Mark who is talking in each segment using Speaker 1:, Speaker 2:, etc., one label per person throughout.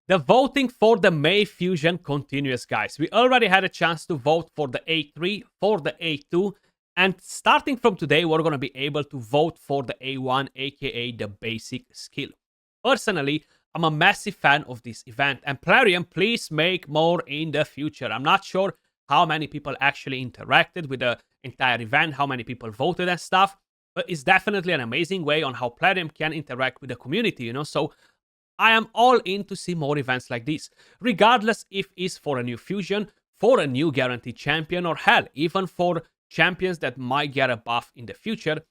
Speaker 1: The voting for the May Fusion continues, guys. We already had a chance to vote for the A3, for the A2, and starting from today, we're going to be able to vote for the A1, aka the basic skill. Personally, I'm a massive fan of this event, and Plarium, please make more in the future. I'm not sure how many people actually interacted with the entire event, how many people voted and stuff, but it's definitely an amazing way on how Plarium can interact with the community, So I am all in to see more events like this, regardless if it's for a new fusion, for a new guaranteed champion, or hell, even for champions that might get a buff in the future.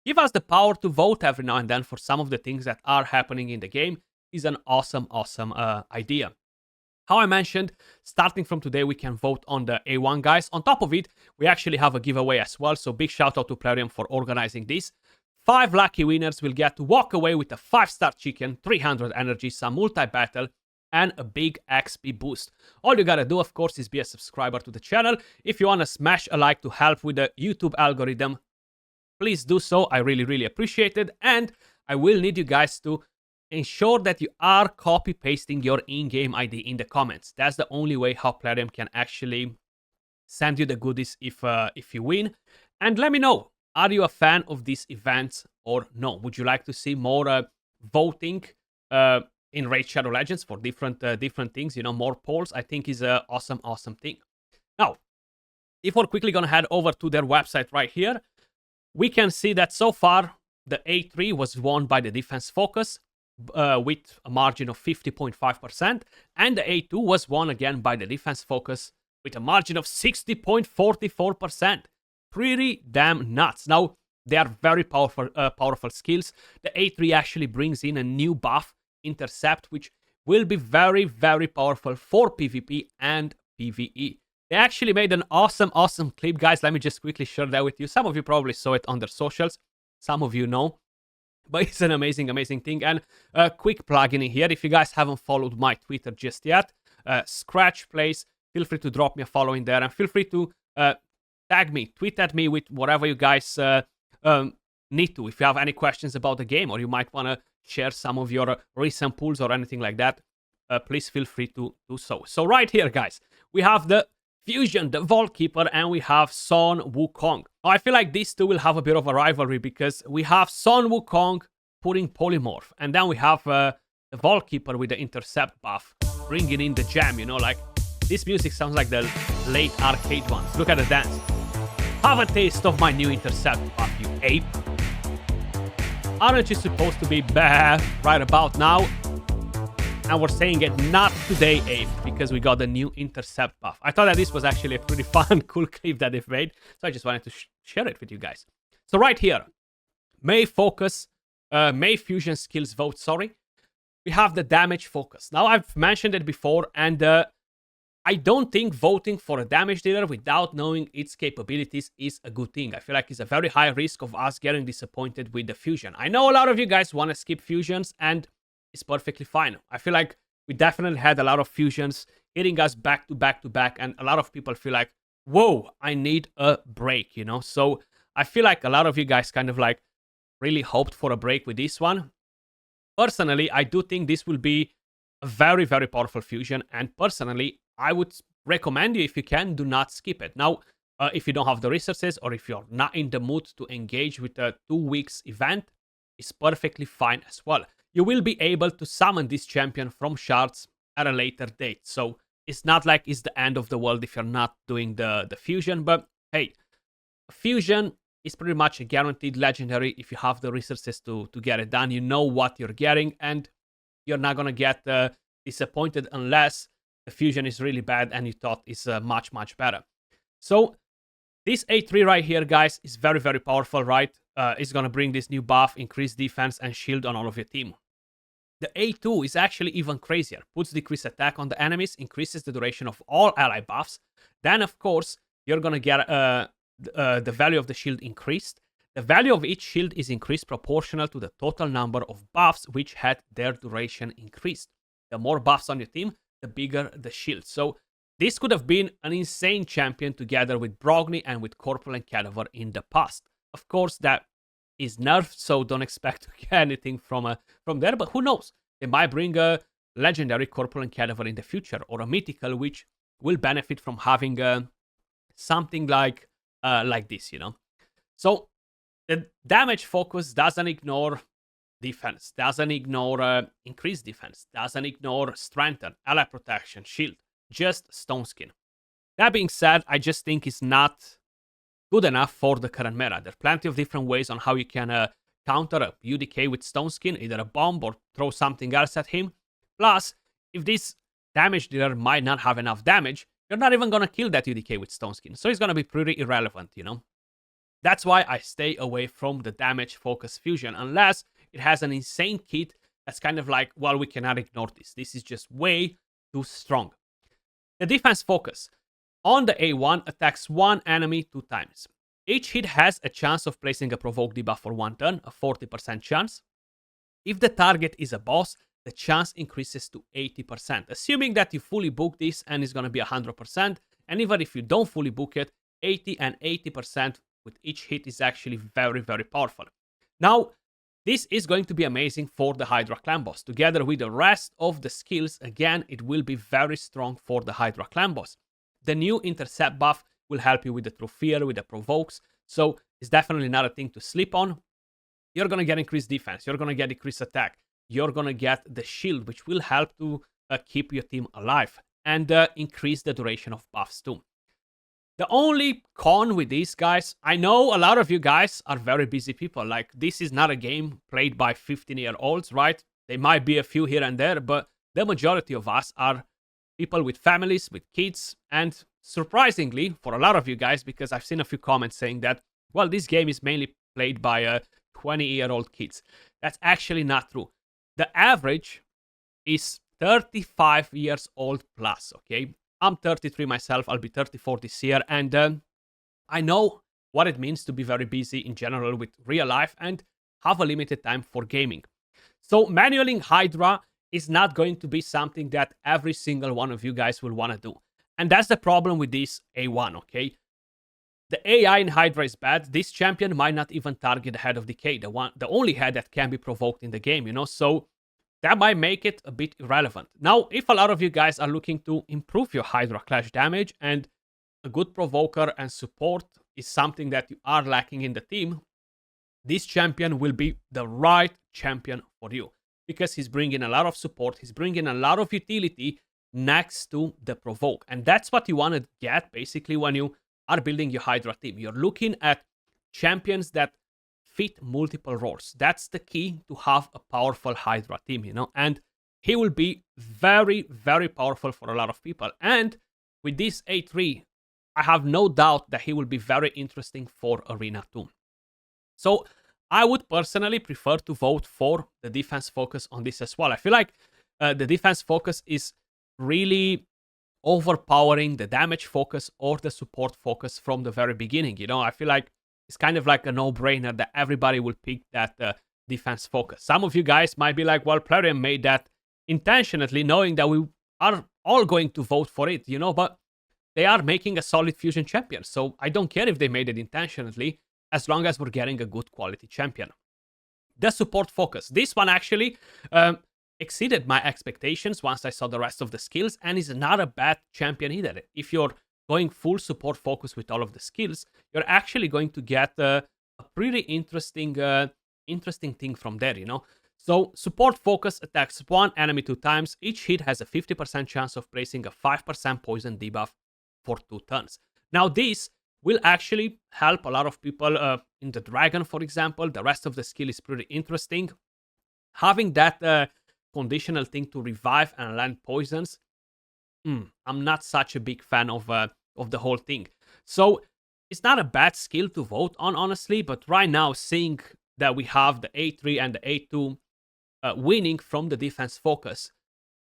Speaker 1: Give us the power to vote every now and then for some of the things that are happening in the game is an awesome idea. How I mentioned, starting from today, we can vote on the A1 guys. On top of it, we actually have a giveaway as well, so big shout out to Plarium for organizing this. 5 lucky winners will get to walk away with a 5-star chicken, 300 energy, some multi-battle, and a big XP boost. All you gotta do, of course, is be a subscriber to the channel. If you wanna smash a like to help with the YouTube algorithm, please do so. I really appreciate it. And I will need you guys to ensure that you are copy-pasting your in-game ID in the comments. That's the only way how Plarium can actually send you the goodies if you win. And let me know, are you a fan of these events or no? Would you like to see more voting in Raid Shadow Legends for different things? More polls, I think is an awesome thing. Now, if we're quickly gonna head over to their website right here, we can see that so far the A3 was won by the defense focus with a margin of 50.5%, and the A2 was won again by the defense focus with a margin of 60.44%. Pretty damn nuts. Now, they are very powerful skills. The A3 actually brings in a new buff, Intercept, which will be very powerful for PvP and PvE. They actually made an awesome clip, guys. Let me just quickly share that with you. Some of you probably saw it on their socials. Some of you know. But it's an amazing thing. And a quick plug-in here. If you guys haven't followed my Twitter just yet, Skratch Plays, feel free to drop me a follow in there. And feel free to tag me, tweet at me with whatever you guys need to. If you have any questions about the game, or you might want to share some of your recent pulls or anything like that, please feel free to do so. So right here, guys, we have the Fusion, the Vault Keeper, and we have Sun Wukong. Now, I feel like these two will have a bit of a rivalry because we have Sun Wukong putting Polymorph, and then we have the Vault Keeper with the Intercept buff, bringing in the jam, like this music sounds like the late arcade ones. Look at the dance. Have a taste of my new Intercept buff, you ape. Aren't you supposed to be bad right about now? And we're saying it not today, ape, because we got the new Intercept buff. I thought that this was actually a pretty fun, cool clip that they've made, so I just wanted to share it with you guys. So right here, May Fusion skills vote, we have the damage focus. Now, I've mentioned it before, and I don't think voting for a damage dealer without knowing its capabilities is a good thing. I feel like it's a very high risk of us getting disappointed with the fusion. I know a lot of you guys want to skip fusions, and it's perfectly fine. I feel like we definitely had a lot of fusions hitting us back to back, and a lot of people feel like, whoa, I need a break, So I feel like a lot of you guys kind of like really hoped for a break with this one. Personally, I do think this will be a very powerful fusion, and personally, I would recommend you, if you can, do not skip it. Now, if you don't have the resources, or if you're not in the mood to engage with a 2 weeks event, it's perfectly fine as well. You will be able to summon this champion from shards at a later date. So it's not like it's the end of the world if you're not doing the fusion. But hey, fusion is pretty much a guaranteed legendary if you have the resources to get it done. You know what you're getting, and you're not going to get disappointed unless the fusion is really bad and you thought it's much better. So this A3 right here, guys, is very powerful, right? It's going to bring this new buff, increase defense and shield on all of your team. The A2 is actually even crazier. Puts decreased attack on the enemies, increases the duration of all ally buffs. Then, of course, you're going to get the value of the shield increased. The value of each shield is increased proportional to the total number of buffs which had their duration increased. The more buffs on your team, the bigger the shield. So this could have been an insane champion together with Brogni and with Corporal and Cadaver in the past. Of course, that is nerfed, so don't expect to get anything from there, but who knows? They might bring a legendary corpulent cadaver in the future, or a mythical which will benefit from having something like this, So the damage focus doesn't ignore defense, doesn't ignore increased defense, doesn't ignore strengthen, ally protection, shield, just stone skin. That being said, I just think it's not good enough for the current meta. There are plenty of different ways on how you can counter a UDK with stone skin, either a bomb or throw something else at him. Plus, if this damage dealer might not have enough damage, you're not even gonna kill that UDK with stone skin, so it's gonna be pretty irrelevant, That's why I stay away from the damage focus fusion, unless it has an insane kit that's kind of like, well, we cannot ignore this. This is just way too strong. The defense focus. On the A1, attacks one enemy 2 times. Each hit has a chance of placing a provoke debuff for 1 turn, a 40% chance. If the target is a boss, the chance increases to 80%, assuming that you fully book this and it's going to be 100%. And even if you don't fully book it, 80 and 80% with each hit is actually very, very powerful. Now, this is going to be amazing for the Hydra clan boss. Together with the rest of the skills, again, it will be very strong for the Hydra clan boss. The new intercept buff will help you with the true fear, with the provokes, so it's definitely not a thing to sleep on. You're going to get increased defense, you're going to get increased attack, you're going to get the shield, which will help to keep your team alive, and increase the duration of buffs too. The only con with these guys, I know a lot of you guys are very busy people, like this is not a game played by 15-year-olds, right? There might be a few here and there, but the majority of us are people with families, with kids, and surprisingly, for a lot of you guys, because I've seen a few comments saying that, well, this game is mainly played by 20-year-old kids. That's actually not true. The average is 35 years old plus, okay? I'm 33 myself, I'll be 34 this year, and I know what it means to be very busy in general with real life and have a limited time for gaming. So manualing Hydra is not going to be something that every single one of you guys will want to do. And that's the problem with this A1, okay? The AI in Hydra is bad. This champion might not even target the Head of Decay, the only head that can be provoked in the game, So that might make it a bit irrelevant. Now, if a lot of you guys are looking to improve your Hydra Clash damage, and a good provoker and support is something that you are lacking in the team, this champion will be the right champion for you. Because he's bringing a lot of support, he's bringing a lot of utility next to the provoke. And that's what you want to get, basically, when you are building your Hydra team. You're looking at champions that fit multiple roles. That's the key to have a powerful Hydra team, And he will be very, very powerful for a lot of people. And with this A3, I have no doubt that he will be very interesting for Arena 2. So I would personally prefer to vote for the defense focus on this as well. I feel like the defense focus is really overpowering the damage focus or the support focus from the very beginning. I feel like it's kind of like a no-brainer that everybody will pick that defense focus. Some of you guys might be like, well, Plarium made that intentionally, knowing that we are all going to vote for it, but they are making a solid fusion champion. So I don't care if they made it intentionally, as long as we're getting a good quality champion. The support focus. This one actually exceeded my expectations once I saw the rest of the skills, and is not a bad champion either. If you're going full support focus with all of the skills, you're actually going to get a pretty interesting thing from there, So support focus attacks one enemy 2 times. Each hit has a 50% chance of placing a 5% poison debuff for 2 turns. Now this will actually help a lot of people in the Dragon, for example. The rest of the skill is pretty interesting. Having that conditional thing to revive and land poisons, I'm not such a big fan of the whole thing. So it's not a bad skill to vote on, honestly, but right now, seeing that we have the A3 and the A2 winning from the defense focus,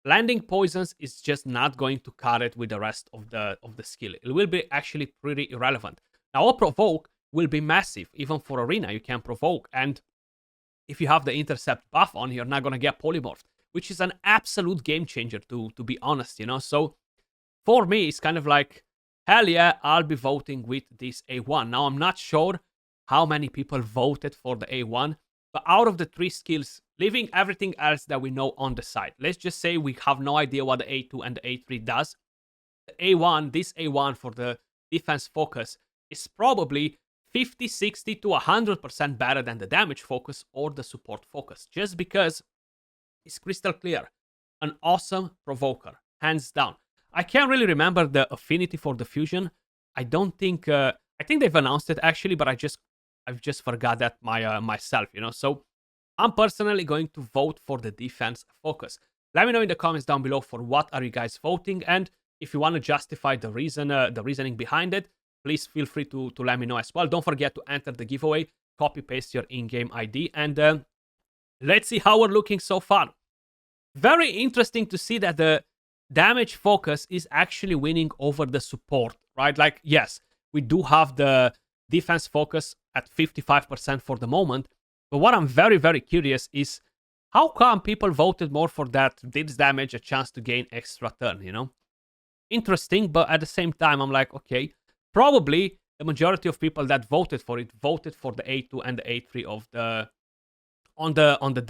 Speaker 1: landing poisons is just not going to cut it with the rest of the skill. It will be actually pretty irrelevant. Now, a provoke will be massive. Even for Arena, you can provoke. And if you have the intercept buff on, you're not going to get polymorphed, which is an absolute game changer, to be honest, So for me, it's kind of like, hell yeah, I'll be voting with this A1. Now, I'm not sure how many people voted for the A1, but out of the 3 skills, leaving everything else that we know on the side. Let's just say we have no idea what the A2 and the A3 does. The A1, this A1 for the defense focus is probably 50, 60 to 100% better than the damage focus or the support focus, just because it's crystal clear. An awesome provoker, hands down. I can't really remember the affinity for the fusion. I don't think I think they've announced it actually, but I've just forgot that myself, you know. So I'm personally going to vote for the defense focus. Let me know in the comments down below for what are you guys voting, and if you want to justify the reasoning behind it, please feel free to let me know as well. Don't forget to enter the giveaway, copy paste your in-game ID, and let's see how we're looking so far. Very interesting to see that the damage focus is actually winning over the support, right? Like, yes, we do have the defense focus at 55% for the moment, but what I'm very, very curious is how come people voted more for that deals damage, a chance to gain extra turn, you know? Interesting, but at the same time, I'm like, okay, probably the majority of people that voted for it voted for the A2 and the A3 of the on the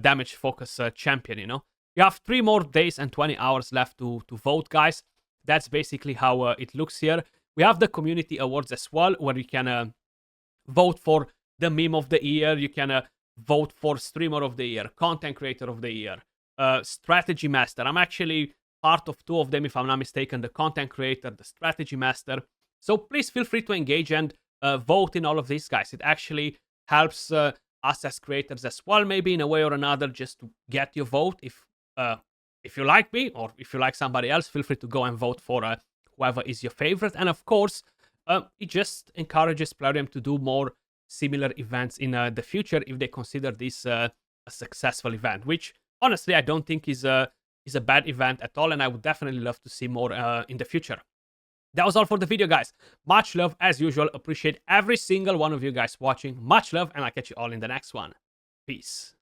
Speaker 1: damage focus champion, you know. You have 3 more days and 20 hours left to vote, guys. That's basically how it looks here. We have the community awards as well, where you can vote for the meme of the year. You can vote for streamer of the year, content creator of the year, strategy master. I'm actually part of 2 of them, if I'm not mistaken, the content creator, the strategy master. So please feel free to engage and vote in all of these, guys. It actually helps us as creators as well, maybe in a way or another, just to get your vote. If you like me or if you like somebody else, feel free to go and vote for whoever is your favorite. And of course, it just encourages Plarium to do more similar events in the future if they consider this a successful event, which honestly I don't think is a bad event at all, and I would definitely love to see more in the future. That was all for the video, guys. Much love as usual. Appreciate every single one of you guys watching. Much love, and I'll catch you all in the next one. Peace.